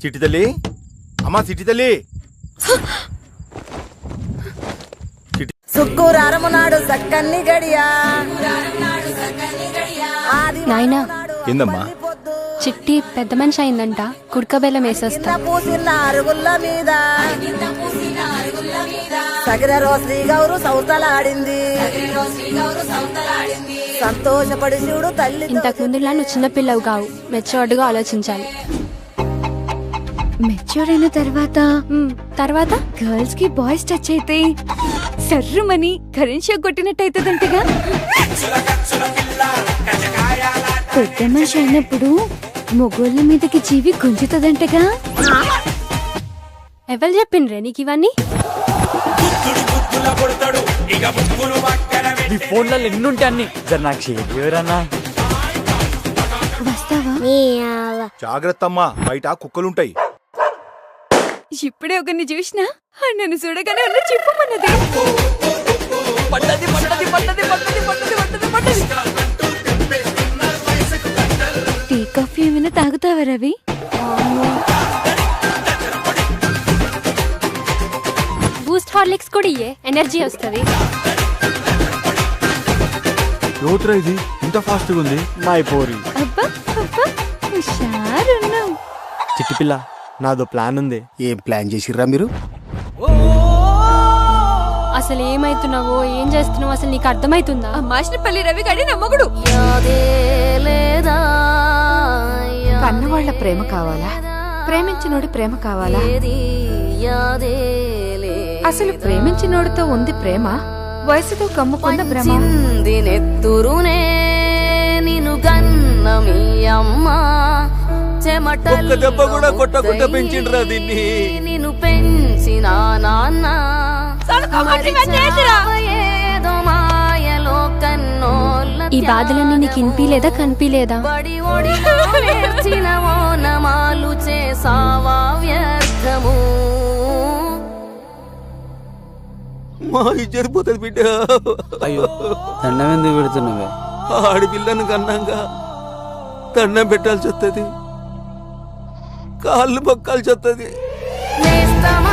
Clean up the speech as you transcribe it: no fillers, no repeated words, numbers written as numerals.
చిట్టి తల్లి, అమ్మా చిట్టి తల్లి. శుక్రవారం నాడు సక్కన్ని గడియా నాయనా, ఏందమ్మా? చిట్టి పెద్ద మనిషి అయిందంట, కుడకబెల్లం వేసేస్తా. పూసిన అరుగుల్ల మీద సగిర శ్రీ గౌరు సౌతలాడింది. సంతోషపడి చూడు తల్లి. ఇంతకు ముందులా నువ్వు చిన్నపిల్లవు కావు, మెచ్యూర్డ్గా ఆలోచించాలి. మెచ్యూర్ అయిన తర్వాత గర్ల్స్ కి బాయ్స్ టచ్ అయితే సర్రుమని కరెంట్ షాక్ కొట్టినట్టు అవుతుందంటగా. పెద్ద మనిషి అయినప్పుడు మొగోళ్ళ మీదకి జీవి గుంజుతుందంటగా. ఎవరు చెప్పిండ్రే నీకు ఇవన్నీ? ఈ ఫోన్లలో ఎన్నుంటే అన్ని నాకు చేయరన్నా. వస్తావా? జాగ్రత్త అమ్మా, బయట కుక్కలుంటాయి. ఇప్పుడే ఒకరిని చూసినా నన్ను చూడగానే అన్న చెప్పమన్నది. టీ కాఫీ ఏమైనా తాగుతావా రవి? బూస్ట్ హార్లిక్స్ కూడా ఇయ్యే, ఎనర్జీ వస్తుంది. యోత్రా ఇది ఇంత ఫాస్ట్ గా ఉంది. మై పోరి అబ్బా అబ్బా హుషారున్నావు. చిట్టి పిల్ల, నాదో ప్లాన్ ఉంది. ఏం ప్లాన్ చేసిర్రా మీరు? అసలు ఏమైతున్నావో ఏం చేస్తున్నావో అసలు నీకు అర్థమైతుందా? మాషనపల్లి రవి గడి నమ్మగుడు. కన్నవాళ్ల ప్రేమ కావాలా, ప్రేమించినోడి ప్రేమ కావాలా? అసలు ప్రేమించినోడితో ఉంది ప్రేమ, వయసుతో కమ్ముకున్న భ్రమ. నెత్తురునే నిన్ను గన్న మీ అమ్మ ఒక్క దెబ్బ కూడా కొట్టకుండా పెంచిండ్రా దీన్ని. నిన్ను పెంచిన నాన్న ఏదో మాయలో కన్నోళ్ళ ఈ బాధలన్నీ నీకు ఇనిపిలేదా కనిపిలేదా? బడి ఒడిలో నేర్చిన ఓనమాలు చేసావా వ్యర్థము. మా ఇజ్జరిపోతుంది బిడ్డ. అయ్యో, దండం ఎందుకు పెడుతున్నావే? ఆడపిల్లను కన్నాగా దండం పెట్టాల్సి వస్తుంది, కాళ్ళు మొక్కాల్సి వస్తుంది. నేస్తమా